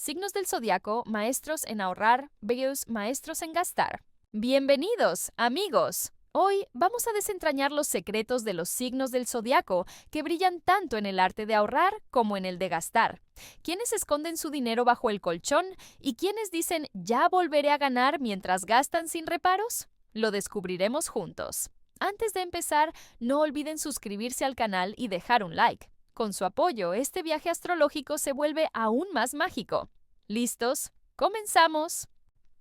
Signos del zodiaco, maestros en ahorrar, Virgos, maestros en gastar. Bienvenidos, amigos. Hoy vamos a desentrañar los secretos de los signos del zodiaco que brillan tanto en el arte de ahorrar como en el de gastar. ¿Quiénes esconden su dinero bajo el colchón y quiénes dicen ya volveré a ganar mientras gastan sin reparos? Lo descubriremos juntos. Antes de empezar, no olviden suscribirse al canal y dejar un like. Con su apoyo, este viaje astrológico se vuelve aún más mágico. ¿Listos? ¡Comenzamos!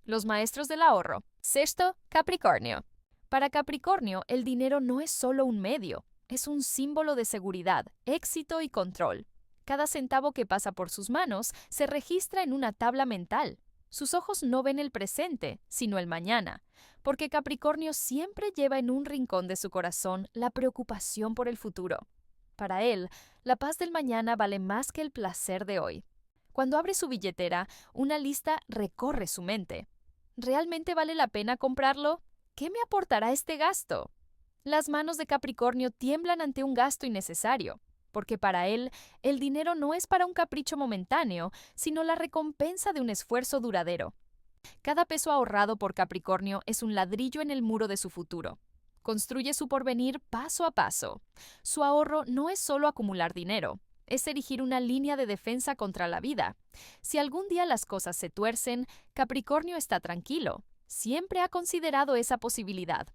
Los maestros del ahorro. Sexto, Capricornio. Para Capricornio, el dinero no es solo un medio, es un símbolo de seguridad, éxito y control. Cada centavo que pasa por sus manos se registra en una tabla mental. Sus ojos no ven el presente, sino el mañana, porque Capricornio siempre lleva en un rincón de su corazón la preocupación por el futuro. Para él, la paz del mañana vale más que el placer de hoy. Cuando abre su billetera, una lista recorre su mente. ¿Realmente vale la pena comprarlo? ¿Qué me aportará este gasto? Las manos de Capricornio tiemblan ante un gasto innecesario, porque para él, el dinero no es para un capricho momentáneo, sino la recompensa de un esfuerzo duradero. Cada peso ahorrado por Capricornio es un ladrillo en el muro de su futuro. Construye su porvenir paso a paso. Su ahorro no es solo acumular dinero, es erigir una línea de defensa contra la vida. Si algún día las cosas se tuercen, Capricornio está tranquilo. Siempre ha considerado esa posibilidad.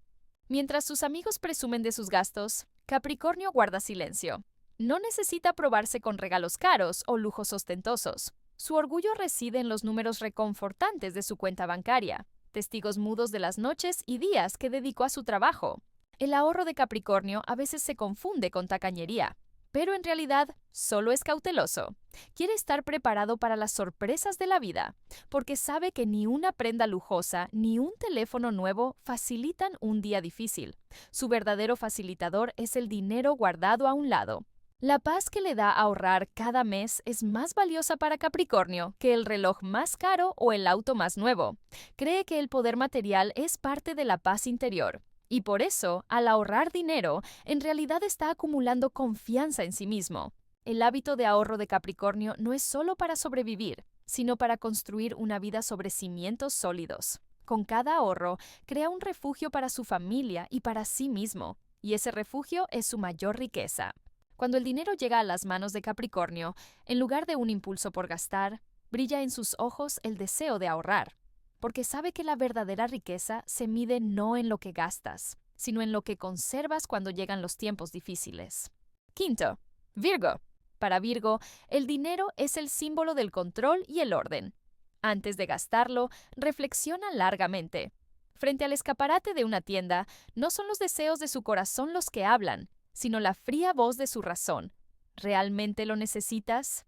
Mientras sus amigos presumen de sus gastos, Capricornio guarda silencio. No necesita probarse con regalos caros o lujos ostentosos. Su orgullo reside en los números reconfortantes de su cuenta bancaria, testigos mudos de las noches y días que dedicó a su trabajo. El ahorro de Capricornio a veces se confunde con tacañería, pero en realidad solo es cauteloso. Quiere estar preparado para las sorpresas de la vida, porque sabe que ni una prenda lujosa ni un teléfono nuevo facilitan un día difícil. Su verdadero facilitador es el dinero guardado a un lado. La paz que le da ahorrar cada mes es más valiosa para Capricornio que el reloj más caro o el auto más nuevo. Cree que el poder material es parte de la paz interior. Y por eso, al ahorrar dinero, en realidad está acumulando confianza en sí mismo. El hábito de ahorro de Capricornio no es solo para sobrevivir, sino para construir una vida sobre cimientos sólidos. Con cada ahorro, crea un refugio para su familia y para sí mismo, y ese refugio es su mayor riqueza. Cuando el dinero llega a las manos de Capricornio, en lugar de un impulso por gastar, brilla en sus ojos el deseo de ahorrar, porque sabe que la verdadera riqueza se mide no en lo que gastas, sino en lo que conservas cuando llegan los tiempos difíciles. Quinto, Virgo. Para Virgo, el dinero es el símbolo del control y el orden. Antes de gastarlo, reflexiona largamente. Frente al escaparate de una tienda, no son los deseos de su corazón los que hablan, sino la fría voz de su razón. ¿Realmente lo necesitas?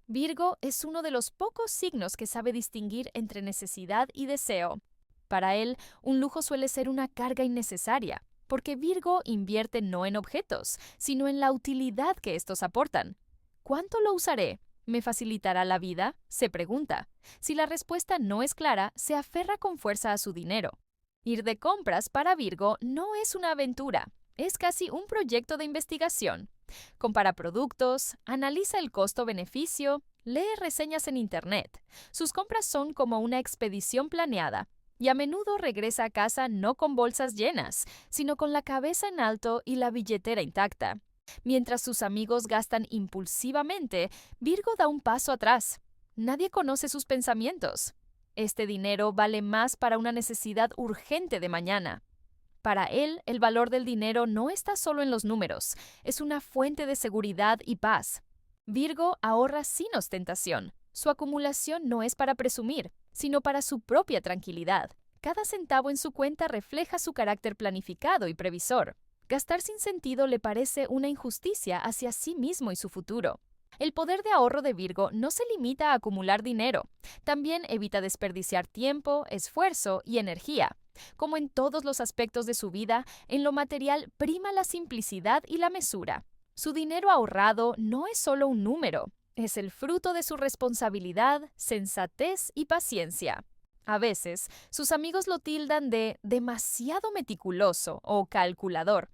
Virgo es uno de los pocos signos que sabe distinguir entre necesidad y deseo. Para él, un lujo suele ser una carga innecesaria, porque Virgo invierte no en objetos, sino en la utilidad que estos aportan. ¿Cuánto lo usaré? ¿Me facilitará la vida?, se pregunta. Si la respuesta no es clara, se aferra con fuerza a su dinero. Ir de compras para Virgo no es una aventura. Es casi un proyecto de investigación. Compara productos, analiza el costo-beneficio, lee reseñas en Internet. Sus compras son como una expedición planeada, y a menudo regresa a casa no con bolsas llenas, sino con la cabeza en alto y la billetera intacta. Mientras sus amigos gastan impulsivamente, Virgo da un paso atrás. Nadie conoce sus pensamientos. Este dinero vale más para una necesidad urgente de mañana. Para él, el valor del dinero no está solo en los números, es una fuente de seguridad y paz. Virgo ahorra sin ostentación. Su acumulación no es para presumir, sino para su propia tranquilidad. Cada centavo en su cuenta refleja su carácter planificado y previsor. Gastar sin sentido le parece una injusticia hacia sí mismo y su futuro. El poder de ahorro de Virgo no se limita a acumular dinero. También evita desperdiciar tiempo, esfuerzo y energía. Como en todos los aspectos de su vida, en lo material prima la simplicidad y la mesura. Su dinero ahorrado no es solo un número, es el fruto de su responsabilidad, sensatez y paciencia. A veces, sus amigos lo tildan de demasiado meticuloso o calculador.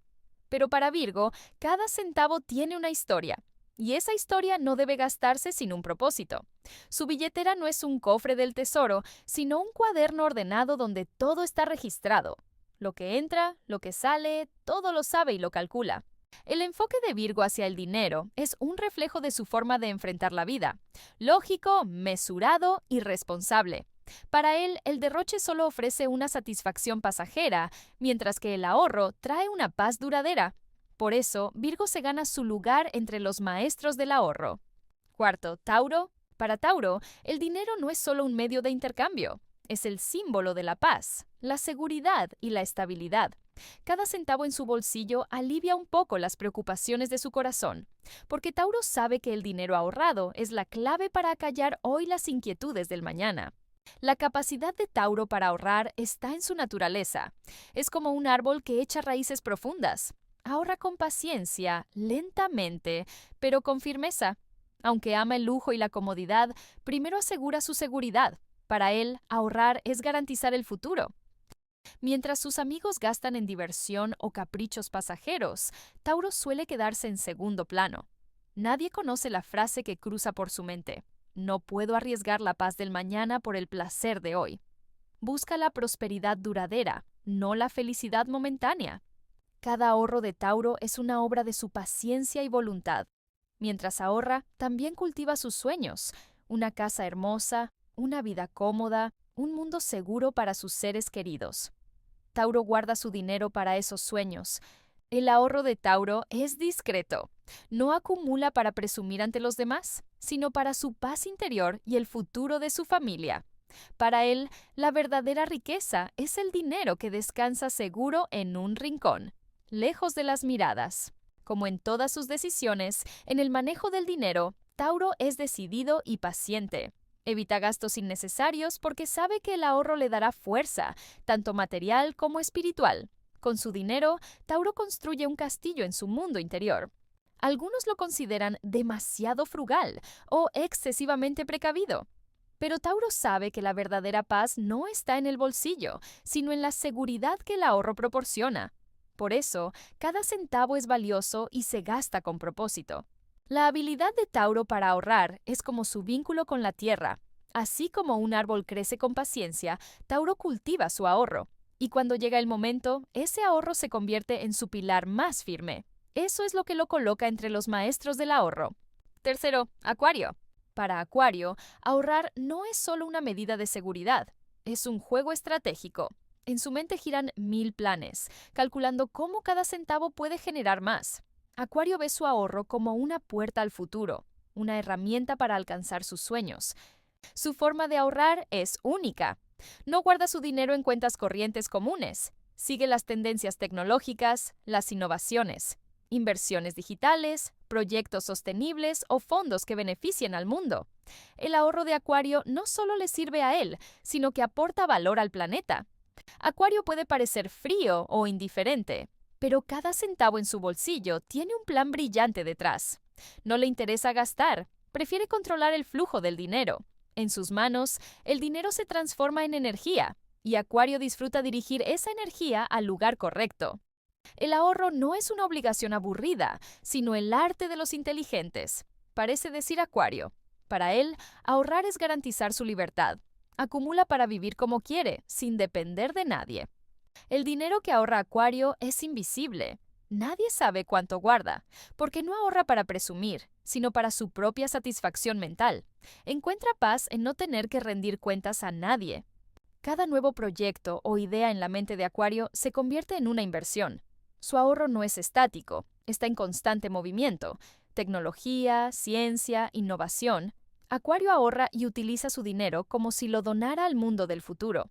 Pero para Virgo, cada centavo tiene una historia. Y esa historia no debe gastarse sin un propósito. Su billetera no es un cofre del tesoro, sino un cuaderno ordenado donde todo está registrado. Lo que entra, lo que sale, todo lo sabe y lo calcula. El enfoque de Virgo hacia el dinero es un reflejo de su forma de enfrentar la vida. Lógico, mesurado y responsable. Para él, el derroche solo ofrece una satisfacción pasajera, mientras que el ahorro trae una paz duradera. Por eso, Virgo se gana su lugar entre los maestros del ahorro. Cuarto, Tauro. Para Tauro, el dinero no es solo un medio de intercambio, es el símbolo de la paz, la seguridad y la estabilidad. Cada centavo en su bolsillo alivia un poco las preocupaciones de su corazón, porque Tauro sabe que el dinero ahorrado es la clave para acallar hoy las inquietudes del mañana. La capacidad de Tauro para ahorrar está en su naturaleza. Es como un árbol que echa raíces profundas. Ahorra con paciencia, lentamente, pero con firmeza. Aunque ama el lujo y la comodidad, primero asegura su seguridad. Para él, ahorrar es garantizar el futuro. Mientras sus amigos gastan en diversión o caprichos pasajeros, Tauro suele quedarse en segundo plano. Nadie conoce la frase que cruza por su mente. No puedo arriesgar la paz del mañana por el placer de hoy. Busca la prosperidad duradera, no la felicidad momentánea. Cada ahorro de Tauro es una obra de su paciencia y voluntad. Mientras ahorra, también cultiva sus sueños, una casa hermosa, una vida cómoda, un mundo seguro para sus seres queridos. Tauro guarda su dinero para esos sueños. El ahorro de Tauro es discreto. No acumula para presumir ante los demás, sino para su paz interior y el futuro de su familia. Para él, la verdadera riqueza es el dinero que descansa seguro en un rincón, lejos de las miradas. Como en todas sus decisiones, en el manejo del dinero, Tauro es decidido y paciente. Evita gastos innecesarios porque sabe que el ahorro le dará fuerza, tanto material como espiritual. Con su dinero, Tauro construye un castillo en su mundo interior. Algunos lo consideran demasiado frugal o excesivamente precavido. Pero Tauro sabe que la verdadera paz no está en el bolsillo, sino en la seguridad que el ahorro proporciona. Por eso, cada centavo es valioso y se gasta con propósito. La habilidad de Tauro para ahorrar es como su vínculo con la tierra. Así como un árbol crece con paciencia, Tauro cultiva su ahorro. Y cuando llega el momento, ese ahorro se convierte en su pilar más firme. Eso es lo que lo coloca entre los maestros del ahorro. Tercero, Acuario. Para Acuario, ahorrar no es solo una medida de seguridad, es un juego estratégico. En su mente giran 1000 planes, calculando cómo cada centavo puede generar más. Acuario ve su ahorro como una puerta al futuro, una herramienta para alcanzar sus sueños. Su forma de ahorrar es única. No guarda su dinero en cuentas corrientes comunes. Sigue las tendencias tecnológicas, las innovaciones, inversiones digitales, proyectos sostenibles o fondos que beneficien al mundo. El ahorro de Acuario no solo le sirve a él, sino que aporta valor al planeta. Acuario puede parecer frío o indiferente, pero cada centavo en su bolsillo tiene un plan brillante detrás. No le interesa gastar, prefiere controlar el flujo del dinero. En sus manos, el dinero se transforma en energía, y Acuario disfruta dirigir esa energía al lugar correcto. El ahorro no es una obligación aburrida, sino el arte de los inteligentes, parece decir Acuario. Para él, ahorrar es garantizar su libertad. Acumula para vivir como quiere, sin depender de nadie. El dinero que ahorra Acuario es invisible. Nadie sabe cuánto guarda, porque no ahorra para presumir, sino para su propia satisfacción mental. Encuentra paz en no tener que rendir cuentas a nadie. Cada nuevo proyecto o idea en la mente de Acuario se convierte en una inversión. Su ahorro no es estático, está en constante movimiento. Tecnología, ciencia, innovación. Acuario ahorra y utiliza su dinero como si lo donara al mundo del futuro.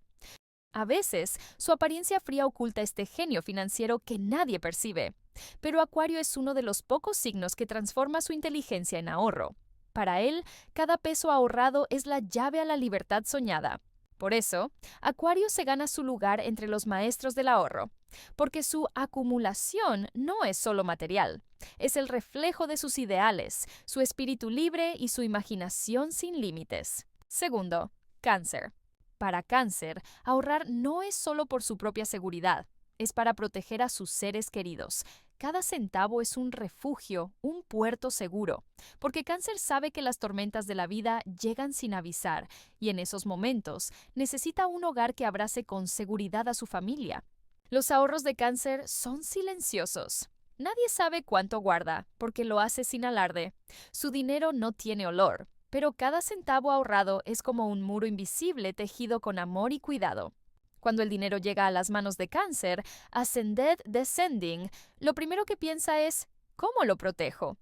A veces, su apariencia fría oculta este genio financiero que nadie percibe. Pero Acuario es uno de los pocos signos que transforma su inteligencia en ahorro. Para él, cada peso ahorrado es la llave a la libertad soñada. Por eso, Acuario se gana su lugar entre los maestros del ahorro, porque su acumulación no es solo material, es el reflejo de sus ideales, su espíritu libre y su imaginación sin límites. Segundo, Cáncer. Para Cáncer, ahorrar no es solo por su propia seguridad, es para proteger a sus seres queridos. cada centavo es un refugio, un puerto seguro, porque Cáncer sabe que las tormentas de la vida llegan sin avisar y en esos momentos necesita un hogar que abrace con seguridad a su familia. Los ahorros de Cáncer son silenciosos. Nadie sabe cuánto guarda, porque lo hace sin alarde. Su dinero no tiene olor, pero cada centavo ahorrado es como un muro invisible tejido con amor y cuidado. Cuando el dinero llega a las manos de Cáncer, Ascended Descending, lo primero que piensa es, ¿cómo lo protejo?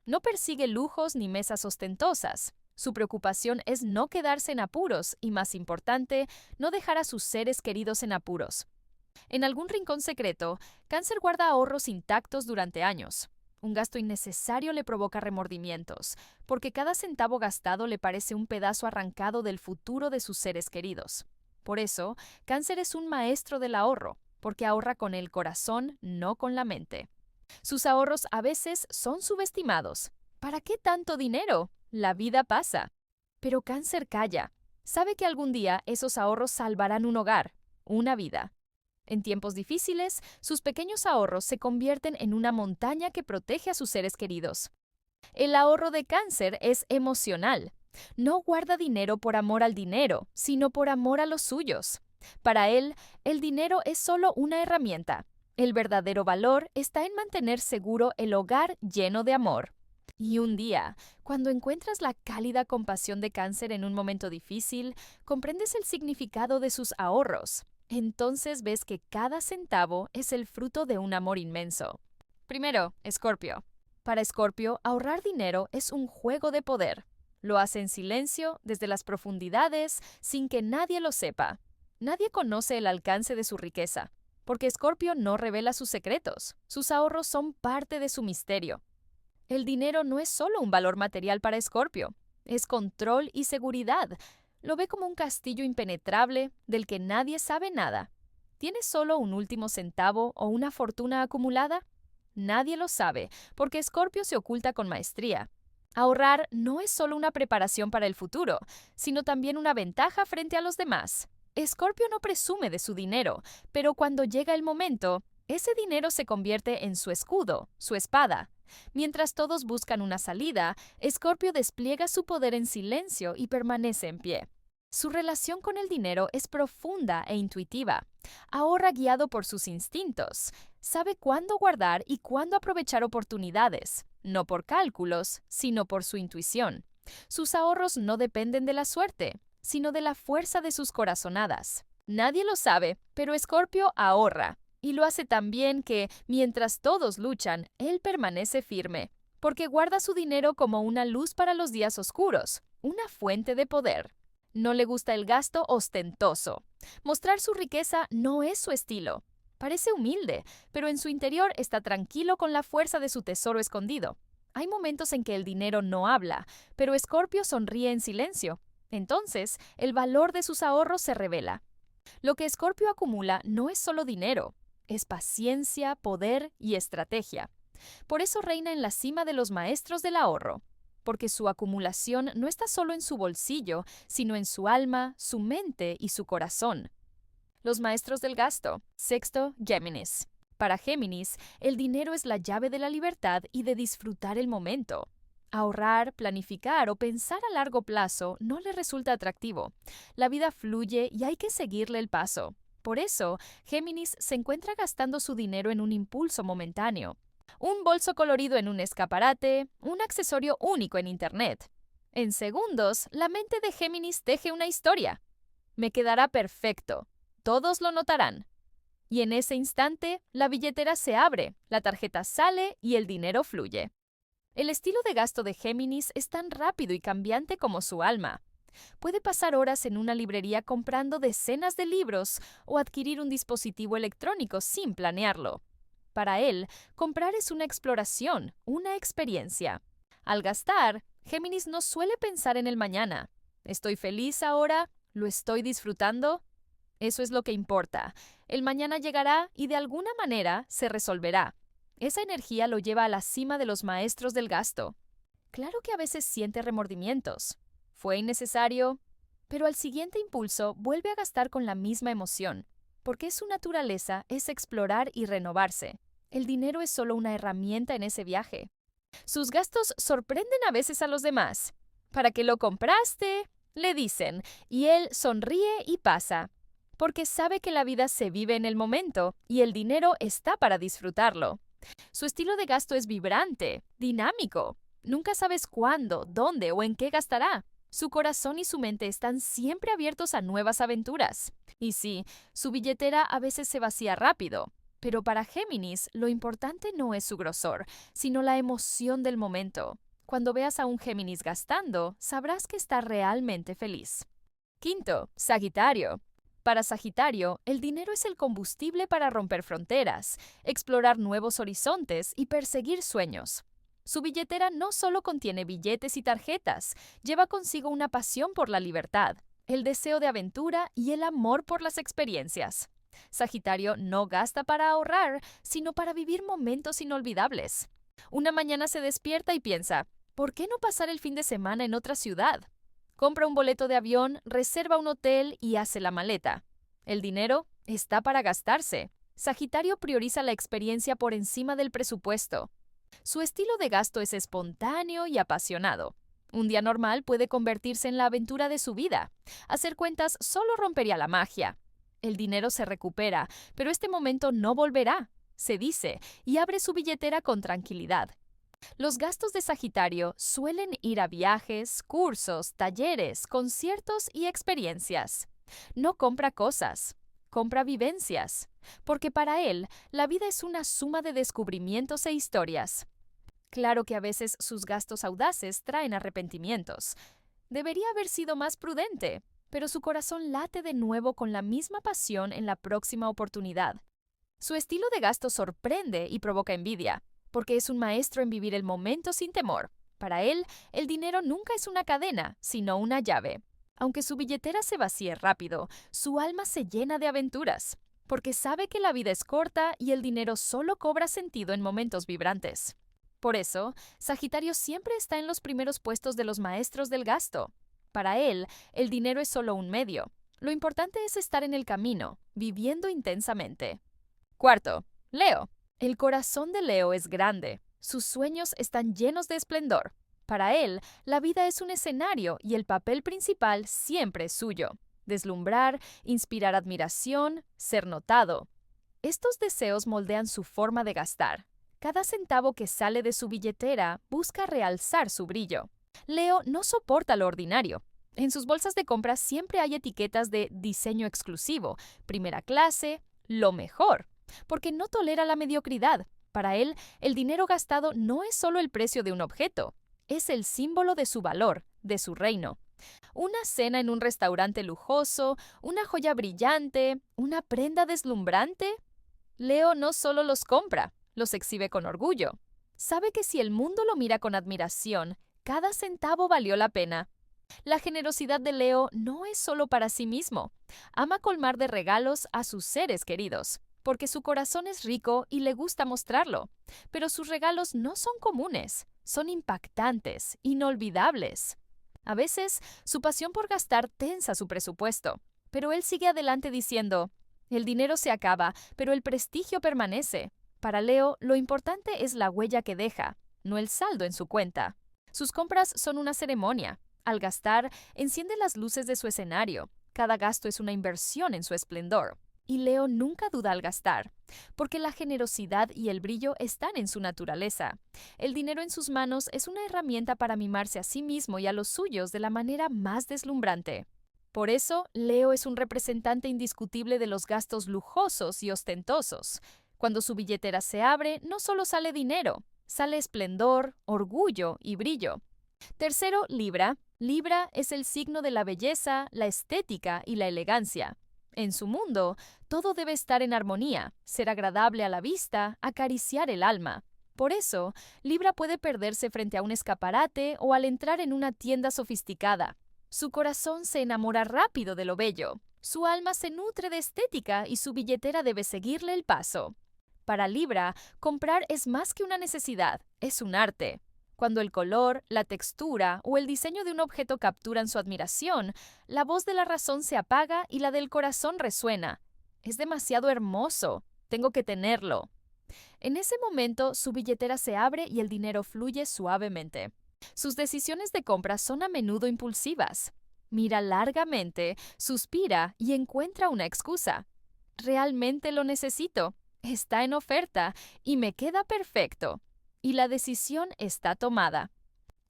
No persigue lujos ni mesas ostentosas. Su preocupación es no quedarse en apuros y, más importante, no dejar a sus seres queridos en apuros. En algún rincón secreto, Cáncer guarda ahorros intactos durante años. Un gasto innecesario le provoca remordimientos, porque cada centavo gastado le parece un pedazo arrancado del futuro de sus seres queridos. Por eso, Cáncer es un maestro del ahorro, porque ahorra con el corazón, no con la mente. Sus ahorros a veces son subestimados. ¿Para qué tanto dinero? La vida pasa. Pero Cáncer calla. Sabe que algún día esos ahorros salvarán un hogar, una vida. En tiempos difíciles, sus pequeños ahorros se convierten en una montaña que protege a sus seres queridos. El ahorro de Cáncer es emocional. No guarda dinero por amor al dinero, sino por amor a los suyos. Para él, el dinero es solo una herramienta. El verdadero valor está en mantener seguro el hogar lleno de amor. Y un día, cuando encuentras la cálida compasión de Cáncer en un momento difícil, comprendes el significado de sus ahorros. Entonces ves que cada centavo es el fruto de un amor inmenso. Primero, Escorpio. Para Escorpio, ahorrar dinero es un juego de poder. Lo hace en silencio, desde las profundidades, sin que nadie lo sepa. Nadie conoce el alcance de su riqueza, porque Escorpio no revela sus secretos. Sus ahorros son parte de su misterio. El dinero no es solo un valor material para Escorpio, es control y seguridad. Lo ve como un castillo impenetrable del que nadie sabe nada. ¿Tienes solo un último centavo o una fortuna acumulada? Nadie lo sabe, porque Escorpio se oculta con maestría. Ahorrar no es solo una preparación para el futuro, sino también una ventaja frente a los demás. Escorpio no presume de su dinero, pero cuando llega el momento, ese dinero se convierte en su escudo, su espada. Mientras todos buscan una salida, Escorpio despliega su poder en silencio y permanece en pie. Su relación con el dinero es profunda e intuitiva. Ahorra guiado por sus instintos. Sabe cuándo guardar y cuándo aprovechar oportunidades, no por cálculos, sino por su intuición. Sus ahorros no dependen de la suerte, sino de la fuerza de sus corazonadas. Nadie lo sabe, pero Escorpio ahorra. Y lo hace tan bien que, mientras todos luchan, él permanece firme, porque guarda su dinero como una luz para los días oscuros, una fuente de poder. No le gusta el gasto ostentoso. Mostrar su riqueza no es su estilo. Parece humilde, pero en su interior está tranquilo con la fuerza de su tesoro escondido. Hay momentos en que el dinero no habla, pero Escorpio sonríe en silencio. Entonces, el valor de sus ahorros se revela. Lo que Escorpio acumula no es solo dinero. Es paciencia, poder y estrategia. Por eso reina en la cima de los maestros del ahorro, porque su acumulación no está solo en su bolsillo, sino en su alma, su mente y su corazón. Los maestros del gasto. Sexto, Géminis. Para Géminis, el dinero es la llave de la libertad y de disfrutar el momento. Ahorrar, planificar o pensar a largo plazo no le resulta atractivo. La vida fluye y hay que seguirle el paso. Por eso, Géminis se encuentra gastando su dinero en un impulso momentáneo. Un bolso colorido en un escaparate, un accesorio único en Internet. En segundos, la mente de Géminis teje una historia. Me quedará perfecto. Todos lo notarán. Y en ese instante, la billetera se abre, la tarjeta sale y el dinero fluye. El estilo de gasto de Géminis es tan rápido y cambiante como su alma. Puede pasar horas en una librería comprando decenas de libros o adquirir un dispositivo electrónico sin planearlo. Para él, comprar es una exploración, una experiencia. Al gastar, Géminis no suele pensar en el mañana. ¿Estoy feliz ahora? ¿Lo estoy disfrutando? Eso es lo que importa. El mañana llegará y de alguna manera se resolverá. Esa energía lo lleva a la cima de los maestros del gasto. Claro que a veces siente remordimientos. Fue innecesario, pero al siguiente impulso vuelve a gastar con la misma emoción, porque su naturaleza es explorar y renovarse. El dinero es solo una herramienta en ese viaje. Sus gastos sorprenden a veces a los demás. ¿Para qué lo compraste?, le dicen, y él sonríe y pasa, porque sabe que la vida se vive en el momento y el dinero está para disfrutarlo. Su estilo de gasto es vibrante, dinámico. Nunca sabes cuándo, dónde o en qué gastará. Su corazón y su mente están siempre abiertos a nuevas aventuras. Y sí, su billetera a veces se vacía rápido. Pero para Géminis, lo importante no es su grosor, sino la emoción del momento. Cuando veas a un Géminis gastando, sabrás que está realmente feliz. Quinto, Sagitario. Para Sagitario, el dinero es el combustible para romper fronteras, explorar nuevos horizontes y perseguir sueños. Su billetera no solo contiene billetes y tarjetas, lleva consigo una pasión por la libertad, el deseo de aventura y el amor por las experiencias. Sagitario no gasta para ahorrar, sino para vivir momentos inolvidables. Una mañana se despierta y piensa, ¿por qué no pasar el fin de semana en otra ciudad? Compra un boleto de avión, reserva un hotel y hace la maleta. El dinero está para gastarse. Sagitario prioriza la experiencia por encima del presupuesto. Su estilo de gasto es espontáneo y apasionado. Un día normal puede convertirse en la aventura de su vida. Hacer cuentas solo rompería la magia. El dinero se recupera, pero este momento no volverá, se dice, y abre su billetera con tranquilidad. Los gastos de Sagitario suelen ir a viajes, cursos, talleres, conciertos y experiencias. No compra cosas, compra vivencias, porque para él la vida es una suma de descubrimientos e historias. Claro que a veces sus gastos audaces traen arrepentimientos. Debería haber sido más prudente, pero su corazón late de nuevo con la misma pasión en la próxima oportunidad. Su estilo de gasto sorprende y provoca envidia, porque es un maestro en vivir el momento sin temor. Para él, el dinero nunca es una cadena, sino una llave. Aunque su billetera se vacíe rápido, su alma se llena de aventuras, porque sabe que la vida es corta y el dinero solo cobra sentido en momentos vibrantes. Por eso, Sagitario siempre está en los primeros puestos de los maestros del gasto. Para él, el dinero es solo un medio. Lo importante es estar en el camino, viviendo intensamente. Cuarto, Leo. El corazón de Leo es grande. Sus sueños están llenos de esplendor. Para él, la vida es un escenario y el papel principal siempre es suyo. Deslumbrar, inspirar admiración, ser notado. Estos deseos moldean su forma de gastar. Cada centavo que sale de su billetera busca realzar su brillo. Leo no soporta lo ordinario. En sus bolsas de compra siempre hay etiquetas de diseño exclusivo, primera clase, lo mejor, porque no tolera la mediocridad. Para él, el dinero gastado no es solo el precio de un objeto, es el símbolo de su valor, de su reino. Una cena en un restaurante lujoso, una joya brillante, una prenda deslumbrante. Leo no solo los compra, los exhibe con orgullo. Sabe que si el mundo lo mira con admiración, cada centavo valió la pena. La generosidad de Leo no es solo para sí mismo. Ama colmar de regalos a sus seres queridos, porque su corazón es rico y le gusta mostrarlo. Pero sus regalos no son comunes, son impactantes, inolvidables. A veces, su pasión por gastar tensa su presupuesto, pero él sigue adelante diciendo, el dinero se acaba, pero el prestigio permanece. Para Leo, lo importante es la huella que deja, no el saldo en su cuenta. Sus compras son una ceremonia. Al gastar, enciende las luces de su escenario. Cada gasto es una inversión en su esplendor. Y Leo nunca duda al gastar, porque la generosidad y el brillo están en su naturaleza. El dinero en sus manos es una herramienta para mimarse a sí mismo y a los suyos de la manera más deslumbrante. Por eso, Leo es un representante indiscutible de los gastos lujosos y ostentosos. Cuando su billetera se abre, no solo sale dinero, sale esplendor, orgullo y brillo. Tercero, Libra. Libra es el signo de la belleza, la estética y la elegancia. En su mundo, todo debe estar en armonía, ser agradable a la vista, acariciar el alma. Por eso, Libra puede perderse frente a un escaparate o al entrar en una tienda sofisticada. Su corazón se enamora rápido de lo bello. Su alma se nutre de estética y su billetera debe seguirle el paso. Para Libra, comprar es más que una necesidad, es un arte. Cuando el color, la textura o el diseño de un objeto capturan su admiración, la voz de la razón se apaga y la del corazón resuena. Es demasiado hermoso, tengo que tenerlo. En ese momento, su billetera se abre y el dinero fluye suavemente. Sus decisiones de compra son a menudo impulsivas. Mira largamente, suspira y encuentra una excusa. Realmente lo necesito, está en oferta y me queda perfecto. Y la decisión está tomada.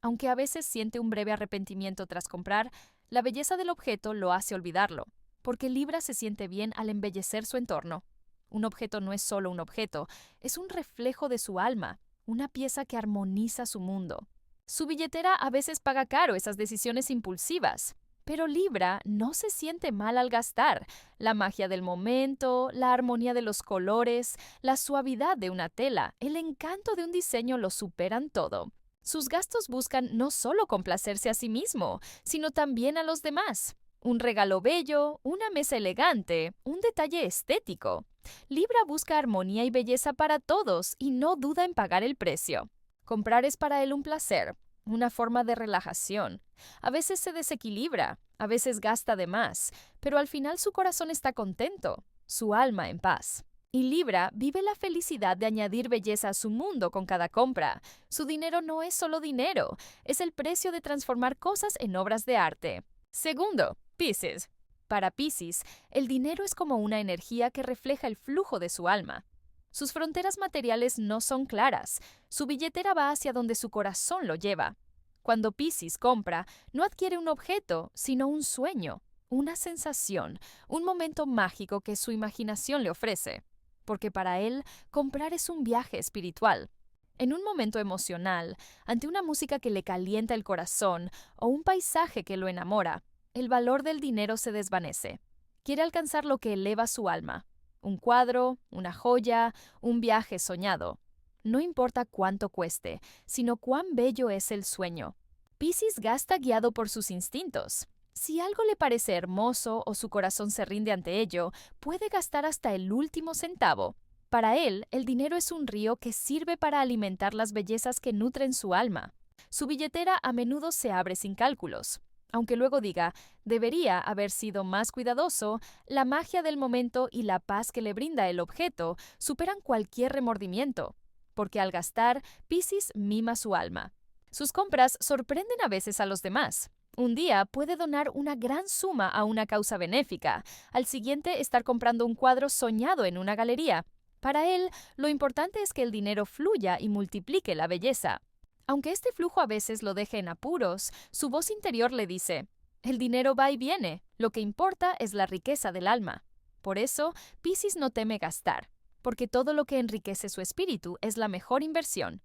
Aunque a veces siente un breve arrepentimiento tras comprar, la belleza del objeto lo hace olvidarlo, porque Libra se siente bien al embellecer su entorno. Un objeto no es solo un objeto, es un reflejo de su alma, una pieza que armoniza su mundo. Su billetera a veces paga caro esas decisiones impulsivas, pero Libra no se siente mal al gastar. La magia del momento, la armonía de los colores, la suavidad de una tela, el encanto de un diseño lo superan todo. Sus gastos buscan no solo complacerse a sí mismo, sino también a los demás. Un regalo bello, una mesa elegante, un detalle estético. Libra busca armonía y belleza para todos y no duda en pagar el precio. Comprar es para él un placer, una forma de relajación. A veces se desequilibra, a veces gasta de más, pero al final su corazón está contento, su alma en paz. Y Libra vive la felicidad de añadir belleza a su mundo con cada compra. Su dinero no es solo dinero, es el precio de transformar cosas en obras de arte. Segundo, Piscis. Para Piscis, el dinero es como una energía que refleja el flujo de su alma. Sus fronteras materiales no son claras, su billetera va hacia donde su corazón lo lleva. Cuando Piscis compra, no adquiere un objeto, sino un sueño, una sensación, un momento mágico que su imaginación le ofrece. Porque para él, comprar es un viaje espiritual. En un momento emocional, ante una música que le calienta el corazón o un paisaje que lo enamora, el valor del dinero se desvanece. Quiere alcanzar lo que eleva su alma. Un cuadro, una joya, un viaje soñado. No importa cuánto cueste, sino cuán bello es el sueño. Piscis gasta guiado por sus instintos. Si algo le parece hermoso o su corazón se rinde ante ello, puede gastar hasta el último centavo. Para él, el dinero es un río que sirve para alimentar las bellezas que nutren su alma. Su billetera a menudo se abre sin cálculos. Aunque luego diga, debería haber sido más cuidadoso, la magia del momento y la paz que le brinda el objeto superan cualquier remordimiento. Porque al gastar, Piscis mima su alma. Sus compras sorprenden a veces a los demás. Un día puede donar una gran suma a una causa benéfica, al siguiente estar comprando un cuadro soñado en una galería. Para él, lo importante es que el dinero fluya y multiplique la belleza. Aunque este flujo a veces lo deje en apuros, su voz interior le dice, el dinero va y viene, lo que importa es la riqueza del alma. Por eso, Piscis no teme gastar, porque todo lo que enriquece su espíritu es la mejor inversión.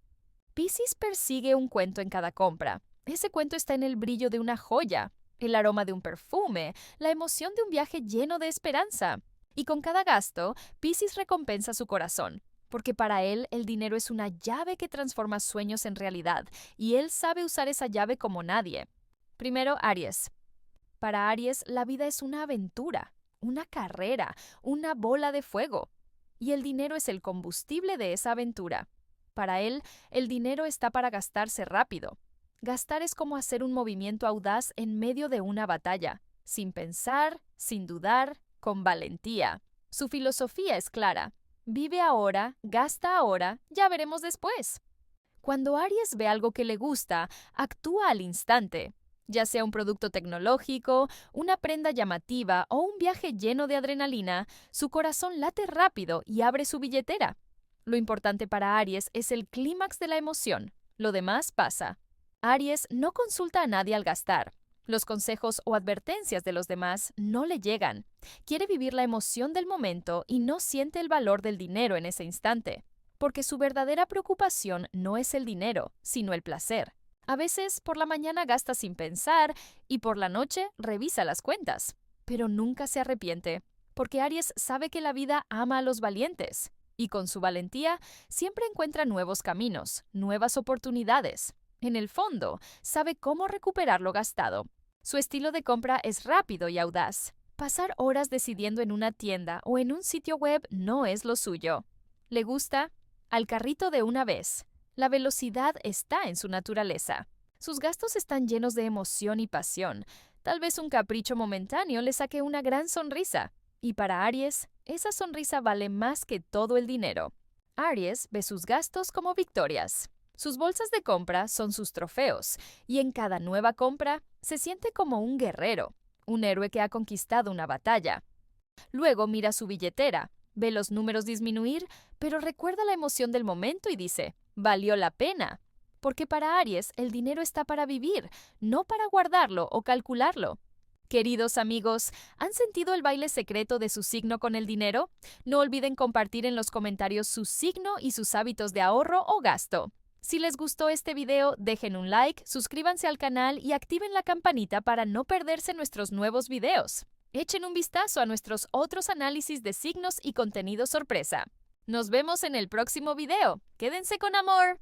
Piscis persigue un cuento en cada compra. Ese cuento está en el brillo de una joya, el aroma de un perfume, la emoción de un viaje lleno de esperanza. Y con cada gasto, Piscis recompensa su corazón, porque para él el dinero es una llave que transforma sueños en realidad, y él sabe usar esa llave como nadie. Primero, Aries. Para Aries, la vida es una aventura, una carrera, una bola de fuego. Y el dinero es el combustible de esa aventura. Para él, el dinero está para gastarse rápido. Gastar es como hacer un movimiento audaz en medio de una batalla, sin pensar, sin dudar, con valentía. Su filosofía es clara. Vive ahora, gasta ahora, ya veremos después. Cuando Aries ve algo que le gusta, actúa al instante. Ya sea un producto tecnológico, una prenda llamativa o un viaje lleno de adrenalina, su corazón late rápido y abre su billetera. Lo importante para Aries es el clímax de la emoción. Lo demás pasa. Aries no consulta a nadie al gastar. Los consejos o advertencias de los demás no le llegan. Quiere vivir la emoción del momento y no siente el valor del dinero en ese instante. Porque su verdadera preocupación no es el dinero, sino el placer. A veces por la mañana gasta sin pensar y por la noche revisa las cuentas. Pero nunca se arrepiente, porque Aries sabe que la vida ama a los valientes. Y con su valentía siempre encuentra nuevos caminos, nuevas oportunidades. En el fondo, sabe cómo recuperar lo gastado. Su estilo de compra es rápido y audaz. Pasar horas decidiendo en una tienda o en un sitio web no es lo suyo. ¿Le gusta? Al carrito de una vez. La velocidad está en su naturaleza. Sus gastos están llenos de emoción y pasión. Tal vez un capricho momentáneo le saque una gran sonrisa. Y para Aries, esa sonrisa vale más que todo el dinero. Aries ve sus gastos como victorias. Sus bolsas de compra son sus trofeos, y en cada nueva compra se siente como un guerrero, un héroe que ha conquistado una batalla. Luego mira su billetera, ve los números disminuir, pero recuerda la emoción del momento y dice, valió la pena. Porque para Aries el dinero está para vivir, no para guardarlo o calcularlo. Queridos amigos, ¿han sentido el baile secreto de su signo con el dinero? No olviden compartir en los comentarios su signo y sus hábitos de ahorro o gasto. Si les gustó este video, dejen un like, suscríbanse al canal y activen la campanita para no perderse nuestros nuevos videos. Echen un vistazo a nuestros otros análisis de signos y contenido sorpresa. Nos vemos en el próximo video. Quédense con amor.